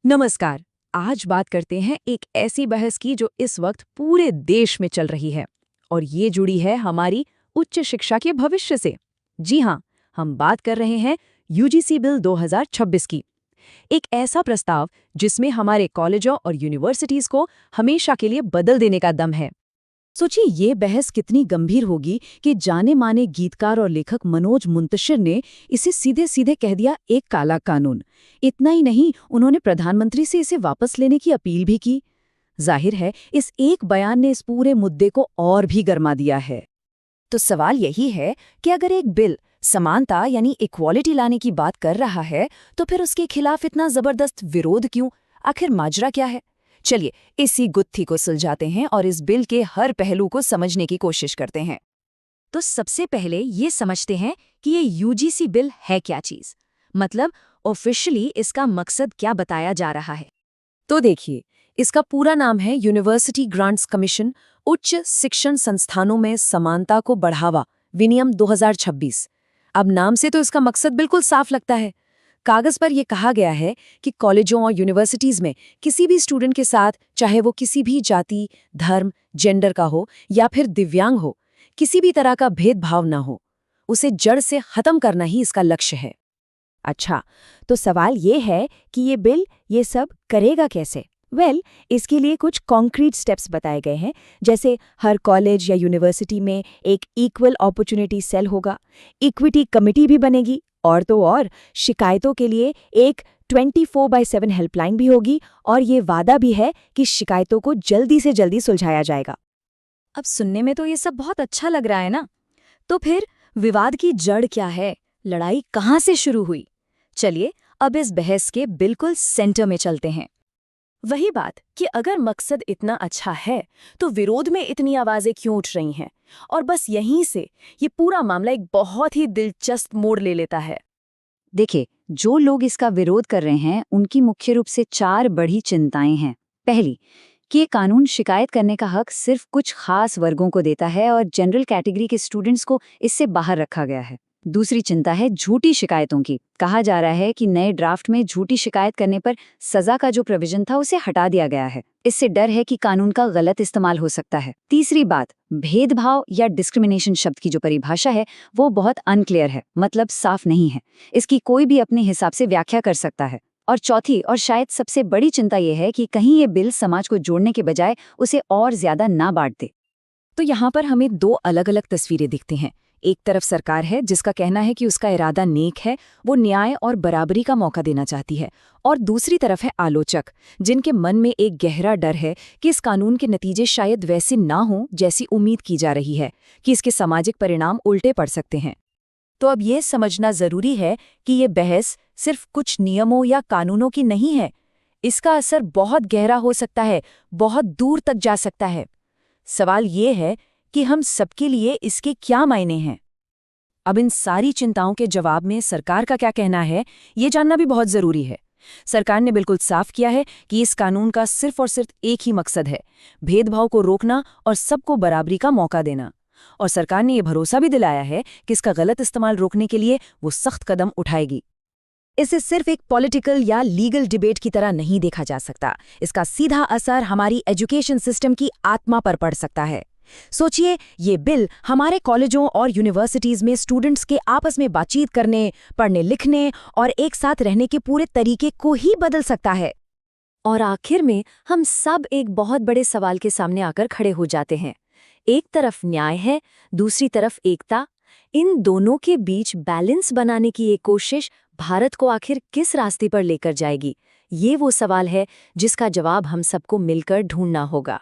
नमस्कार। आज बात करते हैं एक ऐसी बहस की जो इस वक्त पूरे देश में चल रही है और ये जुड़ी है हमारी उच्च शिक्षा के भविष्य से। जी हाँ, हम बात कर रहे हैं यूजीसी बिल 2026 की। एक ऐसा प्रस्ताव जिसमें हमारे कॉलेजों और यूनिवर्सिटीज को हमेशा के लिए बदल देने का दम है। सोचिए ये बहस कितनी गंभीर होगी कि जाने माने गीतकार और लेखक मनोज मुंतशिर ने इसे सीधे सीधे कह दिया एक काला कानून। इतना ही नहीं, उन्होंने प्रधानमंत्री से इसे वापस लेने की अपील भी की। जाहिर है इस एक बयान ने इस पूरे मुद्दे को और भी गरमा दिया है। तो सवाल यही है कि अगर एक बिल समानता यानी इक्वालिटी लाने की बात कर रहा है तो फिर उसके खिलाफ इतना जबरदस्त विरोध क्यों? आखिर माजरा क्या है? चलिए इसी गुत्थी को सुलझाते हैं और इस बिल के हर पहलू को समझने की कोशिश करते हैं। तो सबसे पहले ये समझते हैं कि ये यूजीसी बिल है क्या चीज़, मतलब ऑफिशियली इसका मकसद क्या बताया जा रहा है। तो देखिए, इसका पूरा नाम है यूनिवर्सिटी ग्रांट्स कमीशन, उच्च शिक्षण संस्थानों में समानता को बढ़ावा विनियम 2026। अब नाम से तो इसका मकसद बिल्कुल साफ लगता है। कागज पर यह कहा गया है कि कॉलेजों और यूनिवर्सिटीज में किसी भी स्टूडेंट के साथ, चाहे वो किसी भी जाति, धर्म, जेंडर का हो या फिर दिव्यांग हो, किसी भी तरह का भेदभाव ना हो, उसे जड़ से खत्म करना ही इसका लक्ष्य है। अच्छा, तो सवाल ये है कि ये बिल ये सब करेगा कैसे? इसके लिए कुछ कॉन्क्रीट स्टेप्स बताए गए हैं, जैसे हर कॉलेज या यूनिवर्सिटी में एक इक्वल अपॉर्चुनिटी सेल होगा, इक्विटी कमिटी भी बनेगी और तो और शिकायतों के लिए एक 24/7 हेल्पलाइन भी होगी और ये वादा भी है कि शिकायतों को जल्दी से जल्दी सुलझाया जाएगा। अब सुनने में तो ये सब बहुत अच्छा लग रहा है ना? तो फिर विवाद की जड़ क्या है? लड़ाई कहाँ से शुरू हुई? चलिए अब इस बहस के बिल्कुल सेंटर में चलते हैं। वही बात कि अगर मकसद इतना अच्छा है तो विरोध में इतनी आवाजें क्यों उठ रही हैं? और बस यहीं से ये पूरा मामला एक बहुत ही दिलचस्प मोड़ ले लेता है। देखिए, जो लोग इसका विरोध कर रहे हैं उनकी मुख्य रूप से 4 बड़ी चिंताएं हैं। पहली, कि ये कानून शिकायत करने का हक सिर्फ कुछ खास वर्गों को देता है और जनरल कैटेगरी के स्टूडेंट्स को इससे बाहर रखा गया है। दूसरी चिंता है झूठी शिकायतों की। कहा जा रहा है कि नए ड्राफ्ट में झूठी शिकायत करने पर सजा का जो प्रोविजन था उसे हटा दिया गया है। इससे डर है कि कानून का गलत इस्तेमाल हो सकता है। तीसरी बात, भेदभाव या डिस्क्रिमिनेशन शब्द की जो परिभाषा है वो बहुत अनक्लियर है, मतलब साफ नहीं है। इसकी कोई भी अपने हिसाब से व्याख्या कर सकता है। और चौथी और शायद सबसे बड़ी चिंता यह है कि कहीं ये बिल समाज को जोड़ने के बजाय उसे और ज्यादा ना बांट दे। तो यहाँ पर हमें दो अलग अलग तस्वीरें दिखती हैं। एक तरफ सरकार है जिसका कहना है कि उसका इरादा नेक है, वो न्याय और बराबरी का मौका देना चाहती है, और दूसरी तरफ है आलोचक, जिनके मन में एक गहरा डर है कि इस कानून के नतीजे शायद वैसे ना हों जैसी उम्मीद की जा रही है, कि इसके सामाजिक परिणाम उल्टे पड़ सकते हैं। तो अब ये समझना जरूरी है कि ये बहस सिर्फ कुछ नियमों या कानूनों की नहीं है। इसका असर बहुत गहरा हो सकता है, बहुत दूर तक जा सकता है। सवाल ये है कि हम सबके लिए इसके क्या मायने हैं। अब इन सारी चिंताओं के जवाब में सरकार का क्या कहना है, ये जानना भी बहुत जरूरी है। सरकार ने बिल्कुल साफ किया है कि इस कानून का सिर्फ और सिर्फ एक ही मकसद है, भेदभाव को रोकना और सबको बराबरी का मौका देना। और सरकार ने ये भरोसा भी दिलाया है कि इसका गलत इस्तेमाल रोकने के लिए वो सख्त कदम उठाएगी। इसे सिर्फ एक पॉलिटिकल या लीगल डिबेट की तरह नहीं देखा जा सकता। इसका सीधा असर हमारी एजुकेशन सिस्टम की आत्मा पर पड़ सकता है। सोचिए, ये बिल हमारे कॉलेजों और यूनिवर्सिटीज में स्टूडेंट्स के आपस में बातचीत करने, पढ़ने लिखने और एक साथ रहने के पूरे तरीके को ही बदल सकता है। और आखिर में हम सब एक बहुत बड़े सवाल के सामने आकर खड़े हो जाते हैं। एक तरफ न्याय है, दूसरी तरफ एकता। इन दोनों के बीच बैलेंस बनाने की ये कोशिश भारत को आखिर किस रास्ते पर लेकर जाएगी? ये वो सवाल है जिसका जवाब हम सबको मिलकर ढूंढना होगा।